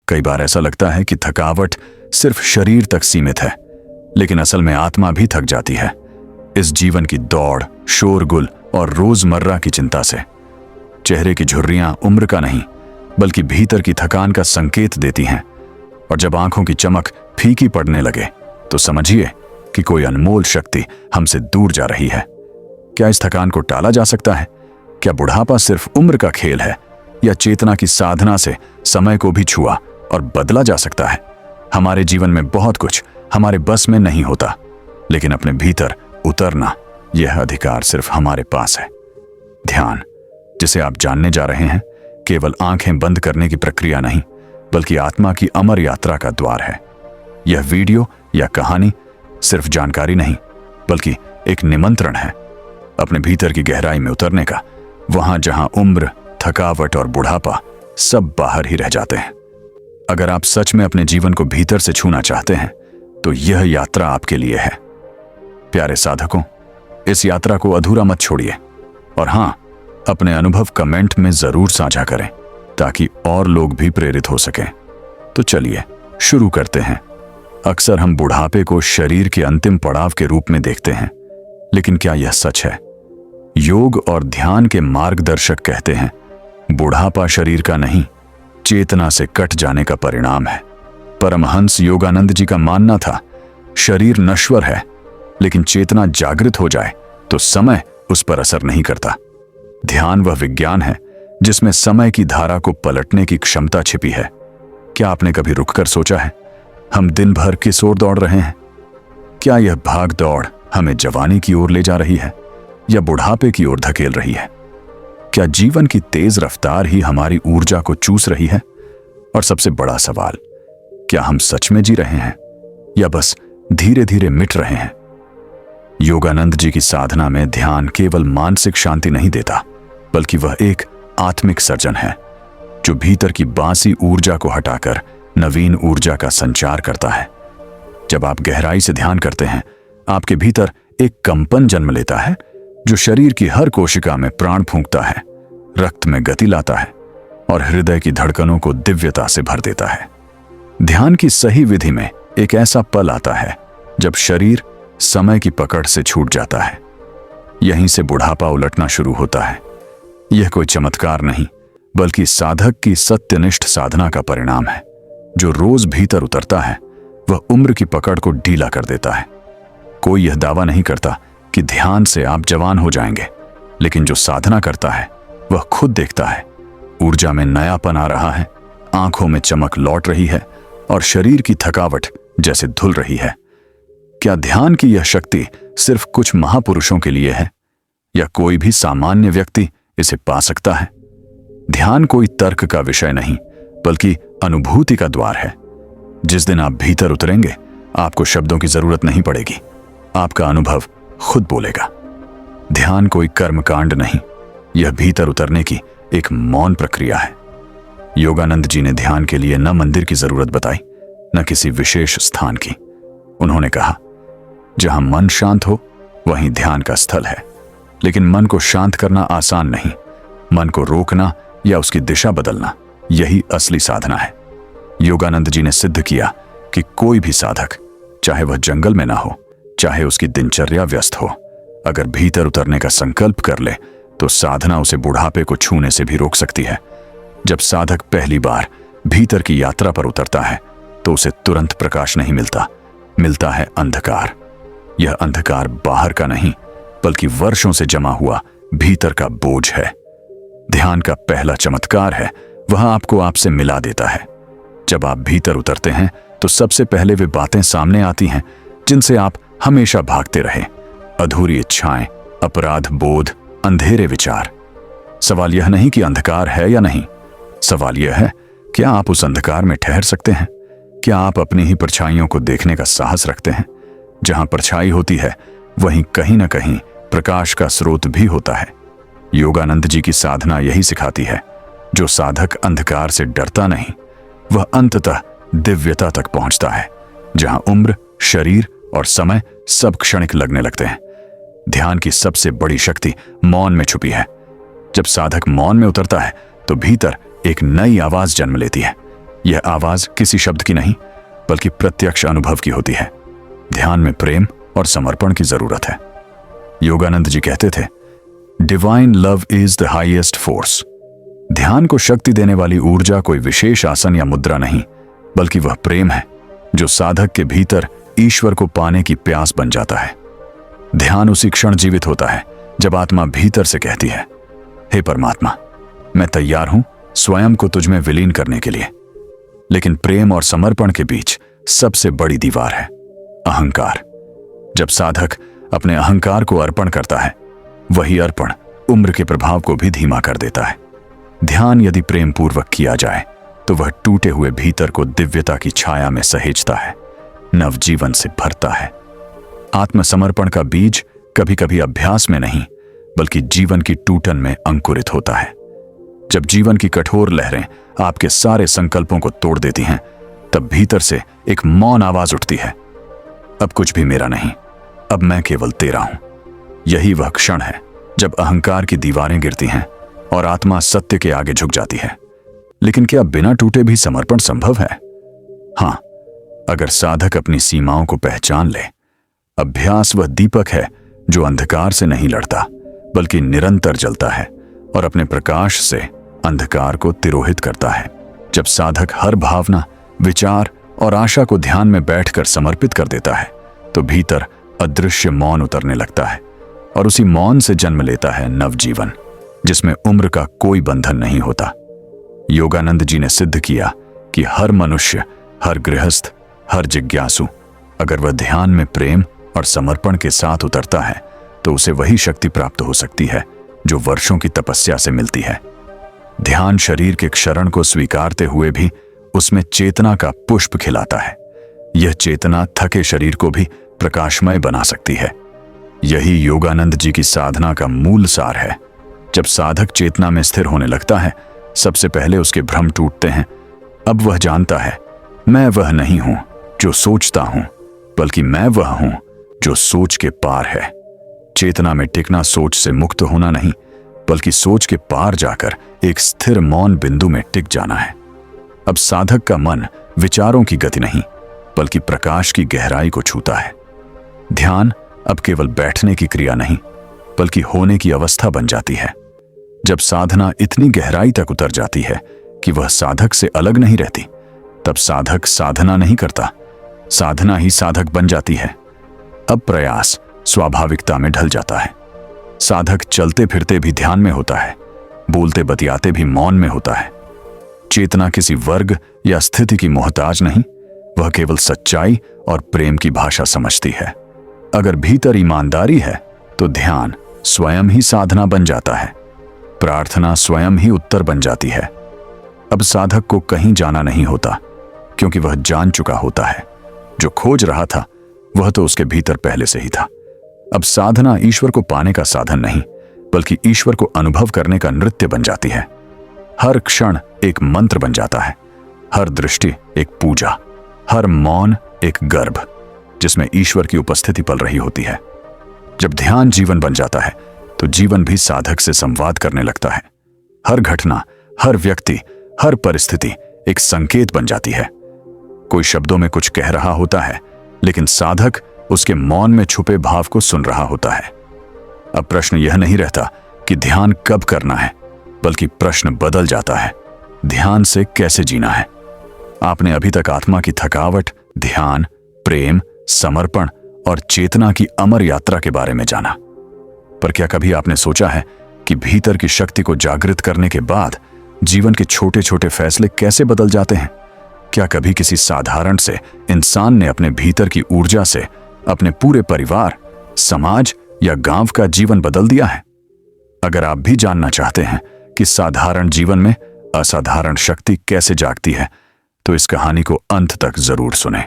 कई बार ऐसा लगता है कि थकावट सिर्फ शरीर तक सीमित है, लेकिन असल में आत्मा भी थक जाती है इस जीवन की दौड़, शोरगुल और रोजमर्रा की चिंता से। चेहरे की झुर्रियां उम्र का नहीं बल्कि भीतर की थकान का संकेत देती हैं, और जब आंखों की चमक फीकी पड़ने लगे तो समझिए कि कोई अनमोल शक्ति हमसे दूर जा रही है। क्या इस थकान को टाला जा सकता है? क्या बुढ़ापा सिर्फ उम्र का खेल है, या चेतना की साधना से समय को भी छुआ और बदला जा सकता है? हमारे जीवन में बहुत कुछ हमारे बस में नहीं होता, लेकिन अपने भीतर उतरना, यह अधिकार सिर्फ हमारे पास है। ध्यान, जिसे आप जानने जा रहे हैं, केवल आंखें बंद करने की प्रक्रिया नहीं बल्कि आत्मा की अमर यात्रा का द्वार है। यह वीडियो या कहानी सिर्फ जानकारी नहीं बल्कि एक निमंत्रण है अपने भीतर की गहराई में उतरने का, वहां जहां उम्र, थकावट और बुढ़ापा सब बाहर ही रह जाते हैं। अगर आप सच में अपने जीवन को भीतर से छूना चाहते हैं तो यह यात्रा आपके लिए है। प्यारे साधकों, इस यात्रा को अधूरा मत छोड़िए, और हां, अपने अनुभव कमेंट में जरूर साझा करें ताकि और लोग भी प्रेरित हो सकें। तो चलिए शुरू करते हैं। अक्सर हम बुढ़ापे को शरीर के अंतिम पड़ाव के रूप में देखते हैं, लेकिन क्या यह सच है? योग और ध्यान के मार्गदर्शक कहते हैं, बुढ़ापा शरीर का नहीं, चेतना से कट जाने का परिणाम है। परमहंस योगानंद जी का मानना था, शरीर नश्वर है, लेकिन चेतना जागृत हो जाए तो समय उस पर असर नहीं करता। ध्यान वह विज्ञान है जिसमें समय की धारा को पलटने की क्षमता छिपी है। क्या आपने कभी रुककर सोचा है, हम दिन भर किस ओर दौड़ रहे हैं? क्या यह भाग दौड़ हमें जवानी की ओर ले जा रही है या बुढ़ापे की ओर धकेल रही है? क्या जीवन की तेज रफ्तार ही हमारी ऊर्जा को चूस रही है? और सबसे बड़ा सवाल, क्या हम सच में जी रहे हैं या बस धीरे धीरे मिट रहे हैं? योगानंद जी की साधना में ध्यान केवल मानसिक शांति नहीं देता, बल्कि वह एक आत्मिक सर्जन है जो भीतर की बासी ऊर्जा को हटाकर नवीन ऊर्जा का संचार करता है। जब आप गहराई से ध्यान करते हैं, आपके भीतर एक कंपन जन्म लेता है जो शरीर की हर कोशिका में प्राण फूंकता है, रक्त में गति लाता है और हृदय की धड़कनों को दिव्यता से भर देता है। ध्यान की सही विधि में एक ऐसा पल आता है जब शरीर समय की पकड़ से छूट जाता है। यहीं से बुढ़ापा उलटना शुरू होता है। यह कोई चमत्कार नहीं बल्कि साधक की सत्यनिष्ठ साधना का परिणाम है। जो रोज भीतर उतरता है वह उम्र की पकड़ को ढीला कर देता है। कोई यह दावा नहीं करता कि ध्यान से आप जवान हो जाएंगे, लेकिन जो साधना करता है वह खुद देखता है ऊर्जा में नयापन आ रहा है, आंखों में चमक लौट रही है और शरीर की थकावट जैसे धुल रही है। क्या ध्यान की यह शक्ति सिर्फ कुछ महापुरुषों के लिए है या कोई भी सामान्य व्यक्ति इसे पा सकता है? ध्यान कोई तर्क का विषय नहीं बल्कि अनुभूति का द्वार है। जिस दिन आप भीतर उतरेंगे, आपको शब्दों की जरूरत नहीं पड़ेगी, आपका अनुभव खुद बोलेगा। ध्यान कोई कर्मकांड नहीं, यह भीतर उतरने की एक मौन प्रक्रिया है। योगानंद जी ने ध्यान के लिए न मंदिर की जरूरत बताई, न किसी विशेष स्थान की। उन्होंने कहा, जहां मन शांत हो वहीं ध्यान का स्थल है। लेकिन मन को शांत करना आसान नहीं, मन को रोकना या उसकी दिशा बदलना, यही असली साधना है। योगानंद जी ने सिद्ध किया कि कोई भी साधक, चाहे वह जंगल में ना हो, चाहे उसकी दिनचर्या व्यस्त हो, अगर भीतर उतरने का संकल्प कर ले तो साधना उसे बुढ़ापे को छूने से भी रोक सकती है। जब साधक पहली बार भीतर की यात्रा पर उतरता है तो उसे तुरंत प्रकाश नहीं मिलता, मिलता है अंधकार। यह अंधकार बाहर का नहीं बल्कि वर्षों से जमा हुआ भीतर का बोझ है। ध्यान का पहला चमत्कार है, वह आपको आपसे मिला देता है। जब आप भीतर उतरते हैं तो सबसे पहले वे बातें सामने आती हैं जिनसे आप हमेशा भागते रहे। अधूरी इच्छाएं, अपराध बोध, अंधेरे विचार। सवाल यह नहीं कि अंधकार है या नहीं, सवाल यह है, क्या आप उस अंधकार में ठहर सकते हैं? क्या आप अपनी ही परछाइयों को देखने का साहस रखते हैं? जहां परछाई होती है वहीं कहीं ना कहीं प्रकाश का स्रोत भी होता है। योगानंद जी की साधना यही सिखाती है, जो साधक अंधकार से डरता नहीं, वह अंततः दिव्यता तक पहुंचता है, जहां उम्र, शरीर और समय सब क्षणिक लगने लगते हैं। ध्यान की सबसे बड़ी शक्ति मौन में छुपी है। जब साधक मौन में उतरता है तो भीतर एक नई आवाज जन्म लेती है। यह आवाज किसी शब्द की नहीं बल्कि प्रत्यक्ष अनुभव की होती है। ध्यान में प्रेम और समर्पण की जरूरत है। योगानंद जी कहते थे, divine love is the highest force. ध्यान को शक्ति देने वाली ऊर्जा कोई विशेष आसन या मुद्रा नहीं, बल्कि वह प्रेम है जो साधक के भीतर ईश्वर को पाने की प्यास बन जाता है। ध्यान उसी क्षण जीवित होता है जब आत्मा भीतर से कहती है, हे परमात्मा, मैं तैयार हूं स्वयं को तुझ में विलीन करने के लिए। लेकिन प्रेम और समर्पण के बीच सबसे बड़ी दीवार है अहंकार। जब साधक अपने अहंकार को अर्पण करता है, वही अर्पण उम्र के प्रभाव को भी धीमा कर देता है। ध्यान यदि प्रेम पूर्वक किया जाए तो वह टूटे हुए भीतर को दिव्यता की छाया में सहेजता है, नवजीवन से भरता है। आत्मसमर्पण का बीज कभी कभी अभ्यास में नहीं बल्कि जीवन की टूटन में अंकुरित होता है। जब जीवन की कठोर लहरें आपके सारे संकल्पों को तोड़ देती हैं, तब भीतर से एक मौन आवाज उठती है, अब कुछ भी मेरा नहीं, अब मैं केवल तेरा हूं। यही वह क्षण है जब अहंकार की दीवारें गिरती हैं और आत्मा सत्य के आगे झुक जाती है। लेकिन क्या बिना टूटे भी समर्पण संभव है? हां, अगर साधक अपनी सीमाओं को पहचान ले। अभ्यास वह दीपक है जो अंधकार से नहीं लड़ता बल्कि निरंतर जलता है और अपने प्रकाश से अंधकार को तिरोहित करता है। जब साधक हर भावना, विचार और आशा को ध्यान में बैठकर समर्पित कर देता है तो भीतर अदृश्य मौन उतरने लगता है और उसी मौन से जन्म लेता है नवजीवन, जिसमें उम्र का कोई बंधन नहीं होता। योगानंद जी ने सिद्ध किया कि हर मनुष्य, हर गृहस्थ, हर जिज्ञासु अगर वह ध्यान में प्रेम और समर्पण के साथ उतरता है तो उसे वही शक्ति प्राप्त हो सकती है जो वर्षों की तपस्या से मिलती है। ध्यान शरीर के क्षरण को स्वीकारते हुए भी उसमें चेतना का पुष्प खिलाता है। यह चेतना थके शरीर को भी प्रकाशमय बना सकती है। यही योगानंद जी की साधना का मूल सार है। जब साधक चेतना में स्थिर होने लगता है, सबसे पहले उसके भ्रम टूटते हैं। अब वह जानता है, मैं वह नहीं हूं जो सोचता हूं, बल्कि मैं वह हूं जो सोच के पार है। चेतना में टिकना सोच से मुक्त होना नहीं, बल्कि सोच के पार जाकर एक स्थिर मौन बिंदु में टिक जाना है। अब साधक का मन विचारों की गति नहीं, बल्कि प्रकाश की गहराई को छूता है। ध्यान अब केवल बैठने की क्रिया नहीं, बल्कि होने की अवस्था बन जाती है। जब साधना इतनी गहराई तक उतर जाती है कि वह साधक से अलग नहीं रहती, तब साधक साधना नहीं करता, साधना ही साधक बन जाती है। अब प्रयास स्वाभाविकता में ढल जाता है। साधक चलते फिरते भी ध्यान में होता है, बोलते बतियाते भी मौन में होता है। चेतना किसी वर्ग या स्थिति की मोहताज नहीं, वह केवल सच्चाई और प्रेम की भाषा समझती है। अगर भीतर ईमानदारी है तो ध्यान स्वयं ही साधना बन जाता है, प्रार्थना स्वयं ही उत्तर बन जाती है। अब साधक को कहीं जाना नहीं होता, क्योंकि वह जान चुका होता है जो खोज रहा था वह तो उसके भीतर पहले से ही था। अब साधना ईश्वर को पाने का साधन नहीं, बल्कि ईश्वर को अनुभव करने का नृत्य बन जाती है। हर क्षण एक मंत्र बन जाता है, हर दृष्टि एक पूजा, हर मौन एक गर्भ जिसमें ईश्वर की उपस्थिति पल रही होती है। जब ध्यान जीवन बन जाता है तो जीवन भी साधक से संवाद करने लगता है। हर घटना, हर व्यक्ति, हर परिस्थिति एक संकेत बन जाती है। कोई शब्दों में कुछ कह रहा होता है, लेकिन साधक उसके मौन में छुपे भाव को सुन रहा होता है। अब प्रश्न यह नहीं रहता कि ध्यान कब करना है, बल्कि प्रश्न बदल जाता है, ध्यान से कैसे जीना है। आपने अभी तक आत्मा की थकावट, ध्यान, प्रेम, समर्पण और चेतना की अमर यात्रा के बारे में जाना, पर क्या कभी आपने सोचा है कि भीतर की शक्ति को जागृत करने के बाद जीवन के छोटे छोटे फैसले कैसे बदल जाते हैं? क्या कभी किसी साधारण से इंसान ने अपने भीतर की ऊर्जा से अपने पूरे परिवार, समाज या गांव का जीवन बदल दिया है? अगर आप भी जानना चाहते हैं कि साधारण जीवन में असाधारण शक्ति कैसे जागती है, तो इस कहानी को अंत तक जरूर सुनें।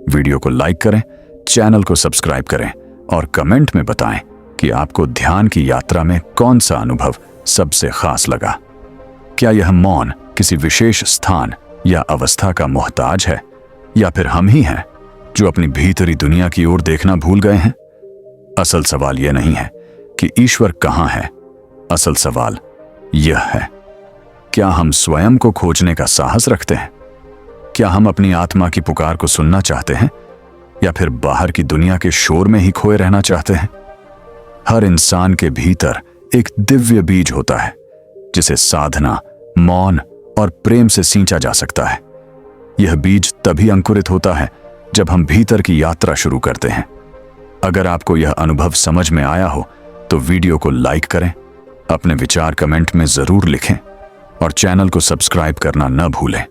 वीडियो को लाइक करें, चैनल को सब्सक्राइब करें और कमेंट में बताएं कि आपको ध्यान की यात्रा में कौन सा अनुभव सबसे खास लगा। क्या यह मौन किसी विशेष स्थान या अवस्था का मोहताज है, या फिर हम ही हैं जो अपनी भीतरी दुनिया की ओर देखना भूल गए हैं? असल सवाल यह नहीं है कि ईश्वर कहाँ है, असल सवाल यह है, क्या हम स्वयं को खोजने का साहस रखते हैं? क्या हम अपनी आत्मा की पुकार को सुनना चाहते हैं या फिर बाहर की दुनिया के शोर में ही खोए रहना चाहते हैं? हर इंसान के भीतर एक दिव्य बीज होता है जिसे साधना, मौन और प्रेम से सींचा जा सकता है। यह बीज तभी अंकुरित होता है जब हम भीतर की यात्रा शुरू करते हैं। अगर आपको यह अनुभव समझ में आया हो तो वीडियो को लाइक करें, अपने विचार कमेंट में जरूर लिखें और चैनल को सब्सक्राइब करना न भूलें,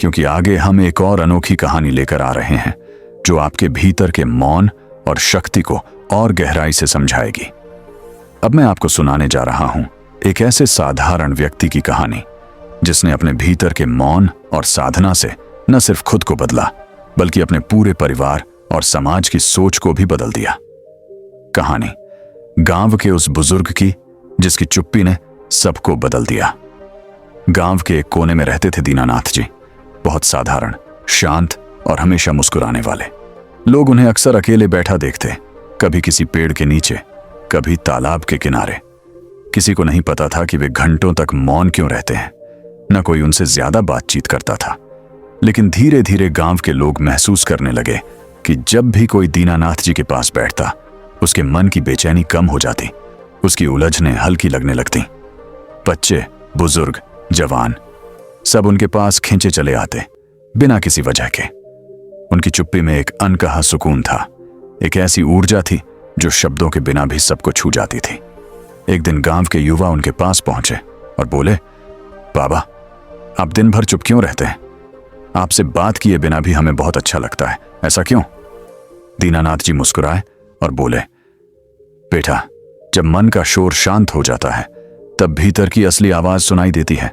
क्योंकि आगे हम एक और अनोखी कहानी लेकर आ रहे हैं जो आपके भीतर के मौन और शक्ति को और गहराई से समझाएगी। अब मैं आपको सुनाने जा रहा हूं एक ऐसे साधारण व्यक्ति की कहानी जिसने अपने भीतर के मौन और साधना से न सिर्फ खुद को बदला बल्कि अपने पूरे परिवार और समाज की सोच को भी बदल दिया। कहानी गांव के उस बुजुर्ग की जिसकी चुप्पी ने सबको बदल दिया। गांव के एक कोने में रहते थे दीनानाथ जी। बहुत साधारण, शांत और हमेशा मुस्कुराने वाले। लोग उन्हें अक्सर अकेले बैठा देखते, कभी किसी पेड़ के नीचे, कभी तालाब के किनारे। किसी को नहीं पता था कि वे घंटों तक मौन क्यों रहते हैं। न कोई उनसे ज्यादा बातचीत करता था, लेकिन धीरे धीरे गांव के लोग महसूस करने लगे कि जब भी कोई दीनानाथ जी के पास बैठता, उसके मन की बेचैनी कम हो जाती, उसकी उलझनें हल्की लगने लगती। बच्चे, बुजुर्ग, जवान सब उनके पास खींचे चले आते, बिना किसी वजह के। उनकी चुप्पी में एक अनकहा सुकून था, एक ऐसी ऊर्जा थी जो शब्दों के बिना भी सबको छू जाती थी। एक दिन गांव के युवा उनके पास पहुंचे और बोले, बाबा, आप दिन भर चुप क्यों रहते हैं? आपसे बात किए बिना भी हमें बहुत अच्छा लगता है, ऐसा क्यों? दीनानाथ जी मुस्कुराए और बोले, बेटा, जब मन का शोर शांत हो जाता है तब भीतर की असली आवाज सुनाई देती है।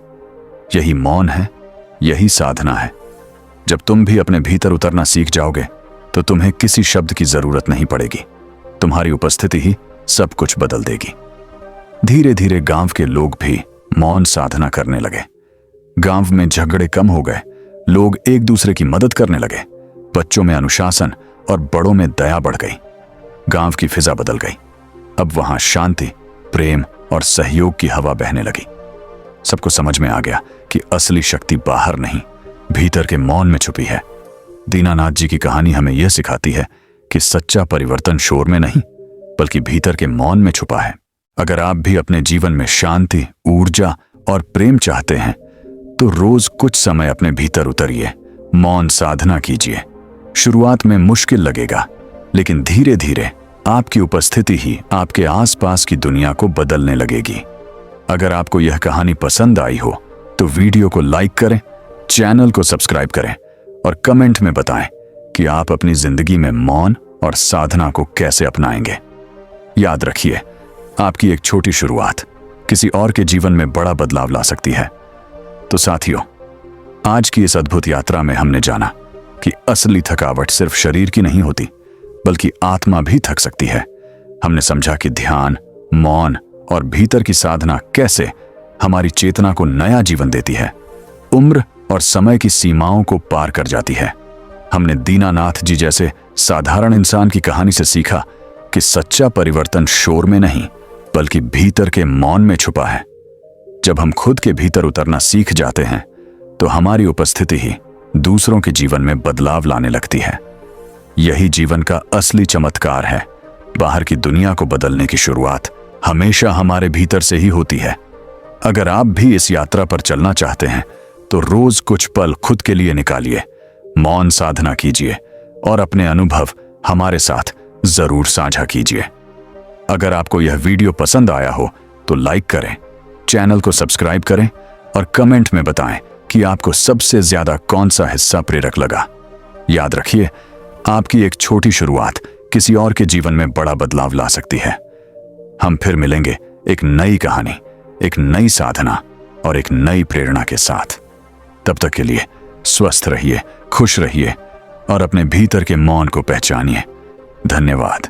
यही मौन है, यही साधना है। जब तुम भी अपने भीतर उतरना सीख जाओगे तो तुम्हें किसी शब्द की जरूरत नहीं पड़ेगी। तुम्हारी उपस्थिति ही सब कुछ बदल देगी। धीरे धीरे गांव के लोग भी मौन साधना करने लगे। गांव में झगड़े कम हो गए, लोग एक दूसरे की मदद करने लगे। बच्चों में अनुशासन और बड़ों में दया बढ़ गई। गांव की फिजा बदल गई। अब वहां शांति, प्रेम और सहयोग की हवा बहने लगी। सबको समझ में आ गया कि असली शक्ति बाहर नहीं, भीतर के मौन में छुपी है। दीनानाथ जी की कहानी हमें यह सिखाती है कि सच्चा परिवर्तन शोर में नहीं बल्कि भीतर के मौन में छुपा है। अगर आप भी अपने जीवन में शांति, ऊर्जा और प्रेम चाहते हैं तो रोज कुछ समय अपने भीतर उतरिए, मौन साधना कीजिए। शुरुआत में मुश्किल लगेगा, लेकिन धीरे धीरे आपकी उपस्थिति ही आपके आसपास की दुनिया को बदलने लगेगी। अगर आपको यह कहानी पसंद आई हो तो वीडियो को लाइक करें, चैनल को सब्सक्राइब करें और कमेंट में बताएं कि आप अपनी जिंदगी में मौन और साधना को कैसे अपनाएंगे। याद रखिए, आपकी एक छोटी शुरुआत किसी और के जीवन में बड़ा बदलाव ला सकती है। तो साथियों, आज की इस अद्भुत यात्रा में हमने जाना कि असली थकावट सिर्फ शरीर की नहीं होती बल्कि आत्मा भी थक सकती है। हमने समझा कि ध्यान, मौन और भीतर की साधना कैसे हमारी चेतना को नया जीवन देती है, उम्र और समय की सीमाओं को पार कर जाती है। हमने दीनानाथ जी जैसे साधारण इंसान की कहानी से सीखा कि सच्चा परिवर्तन शोर में नहीं बल्कि भीतर के मौन में छुपा है। जब हम खुद के भीतर उतरना सीख जाते हैं तो हमारी उपस्थिति ही दूसरों के जीवन में बदलाव लाने लगती है। यही जीवन का असली चमत्कार है। बाहर की दुनिया को बदलने की शुरुआत हमेशा हमारे भीतर से ही होती है। अगर आप भी इस यात्रा पर चलना चाहते हैं तो रोज कुछ पल खुद के लिए निकालिए, मौन साधना कीजिए और अपने अनुभव हमारे साथ जरूर साझा कीजिए। अगर आपको यह वीडियो पसंद आया हो तो लाइक करें, चैनल को सब्सक्राइब करें और कमेंट में बताएं कि आपको सबसे ज्यादा कौन सा हिस्सा प्रेरक लगा। याद रखिए, आपकी एक छोटी शुरुआत किसी और के जीवन में बड़ा बदलाव ला सकती है। हम फिर मिलेंगे एक नई कहानी, एक नई साधना और एक नई प्रेरणा के साथ। तब तक के लिए स्वस्थ रहिए, खुश रहिए और अपने भीतर के मौन को पहचानिए। धन्यवाद।